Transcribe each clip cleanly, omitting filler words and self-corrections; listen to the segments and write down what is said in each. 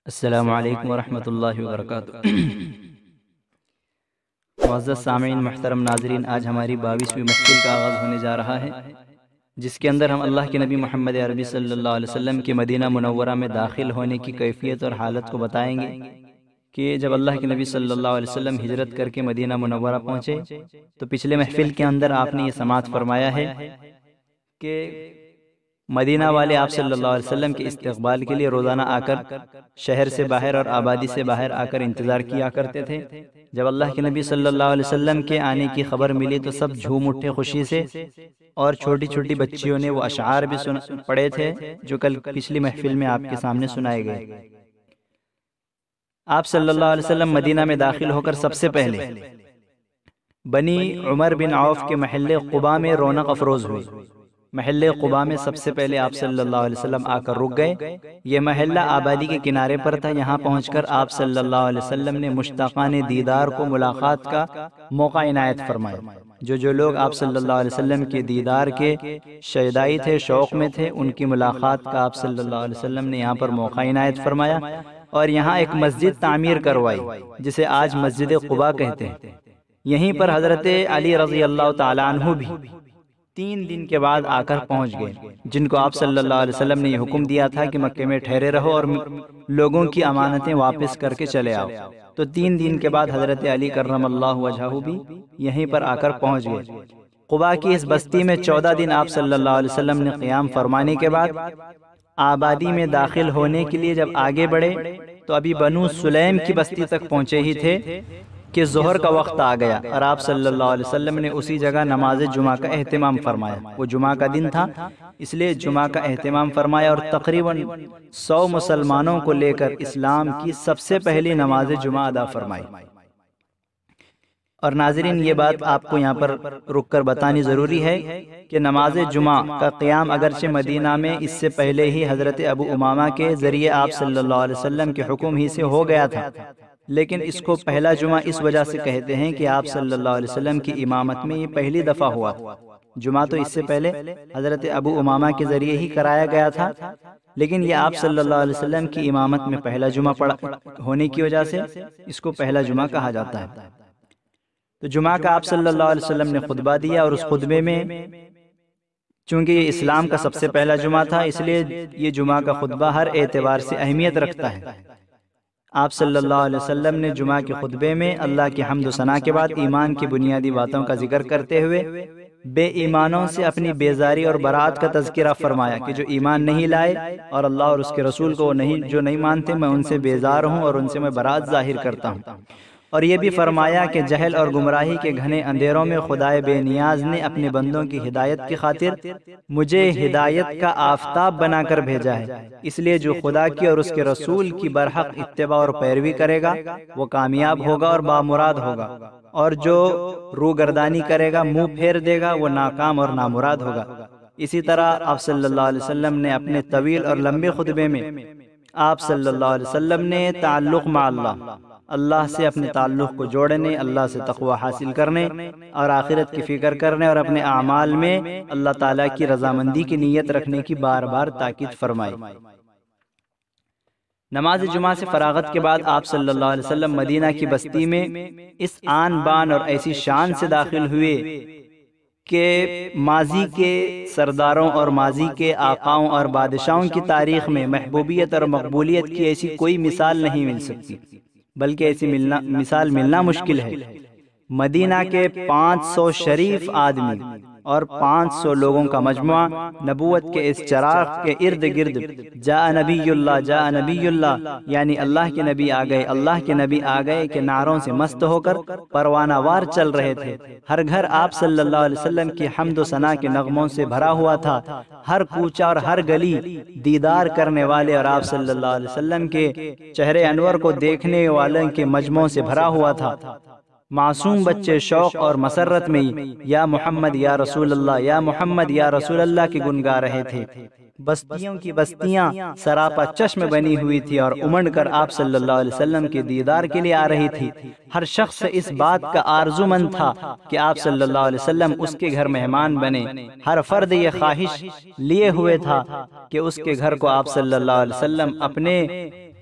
السلام علیکم ورحمۃ اللہ وبرکاتہ۔ معزز سامعین، محترم ناظرین، آج ہماری 22ویں محفل کا آغاز ہونے جا رہا ہے، جس کے اندر ہم اللہ کے نبی محمد عربی صلی اللہ علیہ وسلم کے مدینہ منورہ میں داخل ہونے کی کیفیت اور حالت کو بتائیں گے کہ جب اللہ کے نبی صلی اللہ علیہ وسلم ہجرت کر کے مدینہ منورہ پہنچے تو پچھلے محفل کے اندر آپ نے یہ سماعت فرمایا ہے کہ مدینہ والے آپ صلی اللہ علیہ وسلم کے استقبال کے لیے روزانہ آ کر شہر سے باہر اور آبادی سے باہر آ کر انتظار کیا کرتے تھے۔ جب اللہ کے نبی صلی اللہ علیہ وسلم کے آنے کی خبر ملی تو سب جھوم اٹھے خوشی سے، اور چھوٹی چھوٹی بچیوں نے وہ اشعار بھی پڑھے تھے جو کل پچھلی محفل میں آپ کے سامنے سنائے گئے۔ آپ صلی اللہ علیہ وسلم مدینہ میں داخل ہو کر سب سے پہلے بنی عمر بن عوف کے محلے قباء میں رونق افروز ہوئی۔ محلے قباء میں سب سے پہلے آپ صلی اللہ علیہ وسلم آ کر رک گئے۔ یہ محلہ آبادی کے کنارے پر تھا۔ یہاں پہنچ کر آپ صلی اللہ علیہ وسلم نے مشتاقان دیدار کو ملاقات کا موقع عنایت فرمایا۔ جو لوگ آپ صلی اللہ علیہ وسلم کے دیدار کے شیدائی تھے، شوق میں تھے، ان کی ملاقات کا آپ صلی اللہ علیہ وسلم نے یہاں پر موقع عنایت فرمایا، اور یہاں ایک مسجد تعمیر کروائی جسے آج مسجد قباء کہتے ہیں۔ یہیں پر حضرت علی رضی اللہ تعالیٰ عنہ بھی 3 دن کے بعد آ کر پہنچ گئے، جن کو آپ صلی اللہ علیہ وسلم نے یہ حکم دیا تھا کہ مکے میں ٹھہرے رہو اور لوگوں کی امانتیں واپس کر کے چلے آؤ۔ تو 3 دن کے بعد حضرت علی کرم اللہ وجہہ بھی یہیں پر آ کر پہنچ گئے۔ قباء کی اس بستی میں 14 دن آپ صلی اللہ علیہ وسلم نے قیام فرمانے کے بعد آبادی میں داخل ہونے کے لیے جب آگے بڑھے تو ابھی بنو سلیم کی بستی تک پہنچے ہی تھے کہ ظہر کا وقت آ گیا، اور آپ صلی اللہ علیہ وسلم نے اسی جگہ نماز جمعہ کا اہتمام فرمایا۔ وہ جمعہ کا دن تھا، اس لیے جمعہ کا اہتمام فرمایا، اور تقریباً 100 مسلمانوں کو لے کر اسلام کی سب سے پہلی نماز جمعہ ادا فرمائی۔ اور ناظرین، یہ بات آپ کو یہاں پر رک کر بتانی ضروری ہے کہ نماز جمعہ کا قیام اگرچہ مدینہ میں اس سے پہلے ہی حضرت ابو امامہ کے ذریعے آپ صلی اللہ علیہ وسلم کے حکم ہی سے ہو گیا تھا، لیکن اس کو پہلا جمعہ اس وجہ سے کہتے ہیں کہ آپ صلی اللہ علیہ وسلم کی امامت میں یہ پہلی دفعہ ہوا۔ جمعہ تو اس سے پہلے حضرت ابو امامہ کے ذریعے ہی کرایا گیا تھا، لیکن یہ آپ صلی اللہ علیہ وسلم کی امامت میں پہلا جمعہ ہونے کی وجہ سے اس کو پہلا جمعہ کہا جاتا ہے۔ تو جمعہ کا آپ صلی اللہ علیہ وسلم نے خطبہ دیا، اور اس خطبے میں چونکہ یہ اسلام کا سب سے پہلا جمعہ تھا، اس لیے یہ جمعہ کا خطبہ ہر اعتبار سے اہمیت رکھتا ہے۔ آپ صلی اللہ علیہ وسلم نے جمعہ کے خطبے میں اللہ کی حمد و ثنا کے بعد ایمان کی بنیادی باتوں کا ذکر کرتے ہوئے بے ایمانوں سے اپنی بیزاری اور برات کا تذکرہ فرمایا کہ جو ایمان نہیں لائے اور اللہ اور اس کے رسول کو جو نہیں مانتے، میں ان سے بیزار ہوں اور ان سے میں برات ظاہر کرتا ہوں۔ اور یہ بھی فرمایا کہ جہل اور گمراہی کے گھنے اندھیروں میں خدائے بے نیاز نے اپنے بندوں کی ہدایت کی خاطر مجھے ہدایت کا آفتاب بنا کر بھیجا ہے، اس لیے جو خدا کی اور اس کے رسول کی برحق اتباع اور پیروی کرے گا وہ کامیاب ہوگا اور بامراد ہوگا، اور جو روگردانی کرے گا، منہ پھیر دے گا، وہ ناکام اور نامراد ہوگا۔ اسی طرح آپ صلی اللہ علیہ وسلم نے اپنے طویل اور لمبے خطبے میں آپ صلی اللہ علیہ وسلم نے تعلق مع اللہ سے اپنے تعلق کو جوڑنے، اللہ سے تقوی حاصل کرنے اور آخرت کی فکر کرنے اور اپنے اعمال میں اللہ تعالیٰ کی رضامندی کی نیت رکھنے کی بار بار تاکید فرمائی۔ نماز جمعہ سے فراغت کے بعد آپ صلی اللہ علیہ وسلم مدینہ کی بستی میں اس آن بان اور ایسی شان سے داخل ہوئے کہ ماضی کے سرداروں اور ماضی کے آقاؤں اور بادشاہوں کی تاریخ میں محبوبیت اور مقبولیت کی ایسی کوئی مثال نہیں مل سکتی، بلکہ ایسی مثال ملنا مشکل ہے۔ مدینہ کے 500 شریف آدمی اور 500 لوگوں کا مجموعہ نبوت کے اس چراغ کے ارد گرد جاء نبی اللہ جاء نبی اللہ، یعنی اللہ کے نبی آ گئے، اللہ کے نبی آ گئے کے نعروں سے مست ہو کر پروانہ وار چل رہے تھے۔ ہر گھر آپ صلی اللہ علیہ وسلم کی حمد و ثنا کے نغموں سے بھرا ہوا تھا، ہر کوچہ اور ہر گلی دیدار کرنے والے اور آپ صلی اللہ علیہ وسلم کے چہرے انور کو دیکھنے والوں کے مجمعوں سے بھرا ہوا تھا۔ معصوم بچے شوق اور مسرت میں یا محمد یا رسول اللہ یا محمد یا رسول اللہ کی گنگا رہے تھے۔ بستیوں کی بستیاں سراپا چشم بنی ہوئی تھی اور امنڈ کر آپ صلی اللہ علیہ وسلم کے دیدار کے لیے آ رہی تھی۔ ہر شخص اس بات کا آرزومند تھا کہ آپ صلی اللہ علیہ وسلم اس کے گھر مہمان بنے۔ ہر فرد یہ خواہش لیے ہوئے تھا کہ اس کے گھر کو آپ صلی اللہ علیہ وسلم اپنے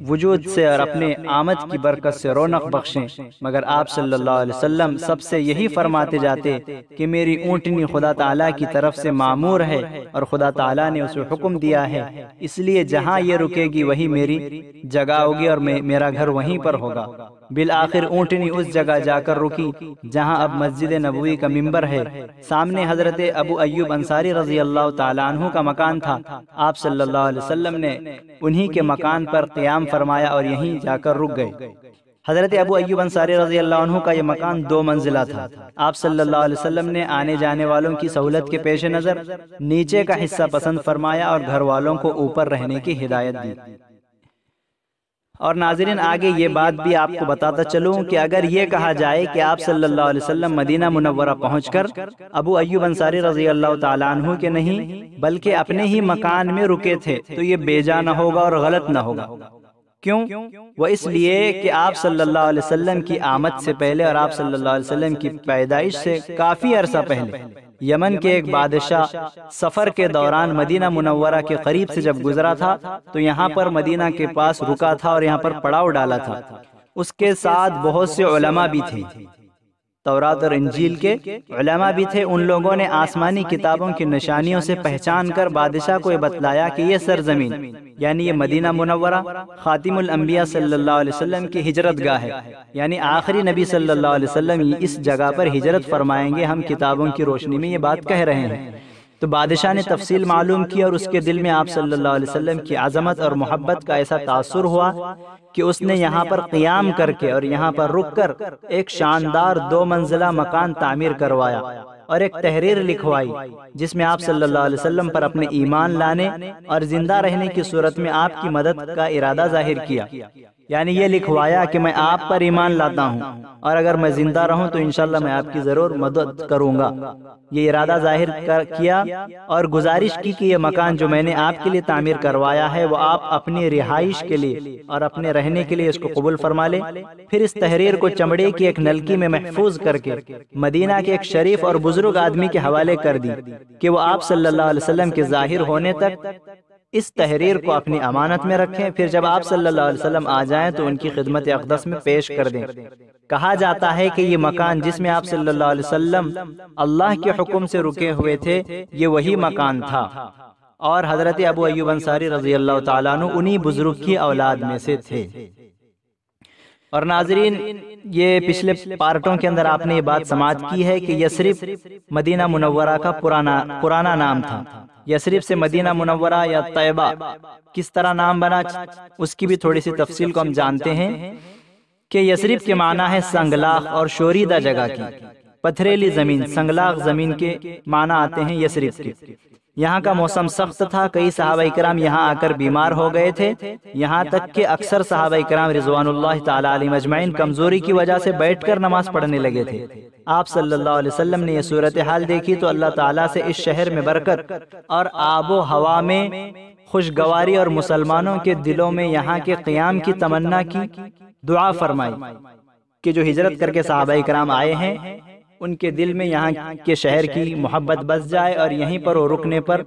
وجود سے اور اپنے آمد کی برکت سے رونق بخشیں، مگر آپ صلی اللہ علیہ وسلم سب سے یہی فرماتے جاتے کہ میری اونٹنی خدا تعالیٰ کی طرف سے معمور ہے اور خدا تعالیٰ نے اسے حکم دیا ہے، اس لیے جہاں یہ رکے گی وہی میری جگہ ہوگی اور میرا گھر وہیں پر ہوگا۔ بالآخر اونٹنی اس جگہ جا کر رکی جہاں اب مسجد نبوی کا منبر ہے، سامنے حضرت ابو ایوب انصاری رضی اللہ تعالیٰ عنہ کا مکان تھا۔ آپ صلی اللہ علیہ وسلم نے انہی کے مکان پر قیام فرمایا اور یہیں جا کر رک گئے۔ حضرت ابو ایوب انصاری رضی اللہ عنہ کا یہ مکان 2 منزلہ تھا۔ آپ صلی اللہ علیہ وسلم نے آنے جانے والوں کی سہولت کے پیش نظر نیچے کا حصہ پسند فرمایا اور گھر والوں کو اوپر رہنے کی ہدایت دی۔ اور ناظرین، آگے یہ بات بھی آپ کو بتاتا چلوں کہ اگر یہ کہا جائے کہ آپ صلی اللہ علیہ وسلم مدینہ منورہ پہنچ کر ابو ایوب انصاری رضی اللہ تعالیٰ عنہ کے نہیں بلکہ اپنے ہی مکان میں رکے تھے تو یہ بے جا نہ ہوگا اور غلط نہ ہوگا۔ کیوں؟ وہ اس لیے کہ آپ صلی اللہ علیہ وسلم کی آمد سے پہلے اور آپ صلی اللہ علیہ وسلم کی پیدائش سے کافی عرصہ پہلے یمن کے ایک بادشاہ سفر کے دوران مدینہ منورہ کے قریب سے جب گزرا تھا تو یہاں پر مدینہ کے پاس رکا تھا اور یہاں پر پڑاؤ ڈالا تھا۔ اس کے ساتھ بہت سے علماء بھی تھے، تورات اور انجیل کے علماء بھی تھے۔ ان لوگوں نے آسمانی کتابوں کی نشانیوں سے پہچان کر بادشاہ کو یہ بتلایا کہ یہ سرزمین یعنی یہ مدینہ منورہ خاتم الانبیاء صلی اللہ علیہ وسلم کی ہجرت گاہ ہے، یعنی آخری نبی صلی اللہ علیہ وسلم اس جگہ پر ہجرت فرمائیں گے، ہم کتابوں کی روشنی میں یہ بات کہہ رہے ہیں۔ تو بادشاہ نے تفصیل معلوم کی اور اس کے دل میں آپ صلی اللہ علیہ وسلم کی عظمت اور محبت کا ایسا تاثر ہوا کہ اس نے یہاں پر قیام کر کے اور یہاں پر رک کر ایک شاندار 2 منزلہ مکان تعمیر کروایا اور ایک تحریر لکھوائی جس میں آپ صلی اللہ علیہ وسلم پر اپنے ایمان لانے اور زندہ رہنے کی صورت میں آپ کی مدد کا ارادہ ظاہر کیا، یعنی یہ لکھوایا کہ میں آپ پر ایمان لاتا ہوں اور اگر میں زندہ رہوں تو انشاءاللہ میں آپ کی ضرور مدد کروں گا۔ یہ ارادہ ظاہر کیا اور گزارش کی کہ یہ مکان جو میں نے آپ کے لیے تعمیر کروایا ہے وہ آپ اپنی رہائش کے لیے اور اپنے رہنے کے لیے اس کو قبول فرما لے۔ پھر اس تحریر کو چمڑے کی ایک نلکی میں محفوظ کر کے مدینہ کے ایک شریف اور بزرگ آدمی کے حوالے کر دی کہ وہ آپ صلی اللہ علیہ وسلم کے ظاہر ہونے تک اس تحریر کو اپنی امانت میں رکھیں، پھر جب آپ صلی اللہ علیہ وسلم آ جائیں تو ان کی خدمت اقدس میں پیش کر دیں۔ کہا جاتا ہے کہ یہ مکان جس میں آپ صلی اللہ علیہ وسلم اللہ کے حکم سے رکے ہوئے تھے یہ وہی مکان تھا اور حضرت ابو ایوب انصاری رضی اللہ تعالیٰ عنہ انہی بزرگ کی اولاد میں سے تھے۔ اور ناظرین، یہ پچھلے پارٹوں کے اندر آپ نے یہ بات سماعت کی ہے کہ یثرب مدینہ منورہ کا پرانا نام تھا۔ یثرب سے مدینہ منورہ یا طیبہ کس طرح نام بنا، اس کی بھی تھوڑی سی تفصیل کو ہم جانتے ہیں کہ یثرب کے معنی ہے سنگلاخ اور شوریدہ جگہ کی، پتھریلی زمین، سنگلاخ زمین کے معنی آتے ہیں یثرب کے۔ یہاں کا موسم سخت تھا، کئی صحابہ کرام یہاں آ کر بیمار ہو گئے تھے، یہاں تک کہ اکثر صحابہ کرام رضوان اللہ تعالیٰ علیہ مجمعین کمزوری کی وجہ سے بیٹھ کر نماز پڑھنے لگے تھے۔ آپ صلی اللہ علیہ وسلم نے یہ صورتحال دیکھی تو اللہ تعالیٰ سے اس شہر میں برکت اور آب و ہوا میں خوشگواری اور مسلمانوں کے دلوں میں یہاں کے قیام کی تمنا کی دعا فرمائی کہ جو ہجرت کر کے صحابہ کرام آئے ہیں ان کے دل میں یہاں کے شہر کی محبت بس جائے اور یہیں پر وہ رکنے پر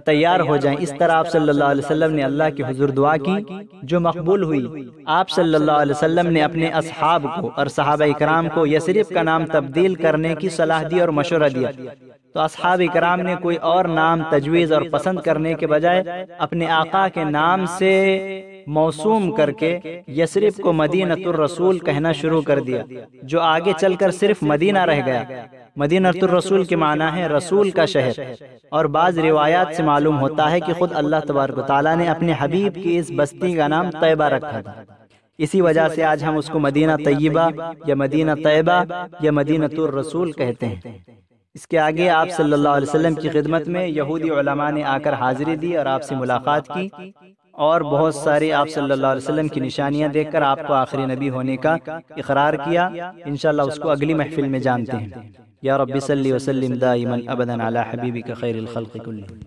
تیار ہو جائیں۔ اس طرح آپ صلی اللہ علیہ وسلم نے اللہ کے حضور دعا کی جو مقبول ہوئی۔ آپ صلی اللہ علیہ وسلم نے اپنے اصحاب کو اور صحابہ کرام کو یثرب کا نام تبدیل کرنے کی صلاح دی اور مشورہ دیا، تو اصحاب کرام نے کوئی اور نام تجویز اور پسند کرنے کے بجائے اپنے آقا کے نام سے موسوم کر کے یثرب کو مدینۃ الرسول کہنا شروع کر دیا، جو آگے چل کر صرف مدینہ رہ گیا۔ مدینۃ الرسول کے معنی ہے رسول کا شہر، اور بعض روایات سے معلوم ہوتا ہے کہ خود اللہ تبارک و تعالیٰ نے اپنے حبیب کی اس بستی کا نام طیبہ رکھا تھا۔ اسی وجہ سے آج ہم اس کو مدینہ طیبہ یا مدینہ طیبہ یا مدینۃ الرسول کہتے ہیں۔ اس کے آگے آپ صلی اللہ علیہ وسلم کی خدمت میں یہودی علماء نے آ کر حاضری دی اور آپ سے ملاقات کی اور بہت ساری آپ صلی اللہ علیہ وسلم کی نشانیاں دیکھ کر آپ کو آخری نبی ہونے کا اقرار کیا۔ انشاءاللہ اس کو اگلی محفل میں جانتے ہیں۔ یا رب صلی وسلم دائما ابدا علی حبیبک خیر الخلق کلہم۔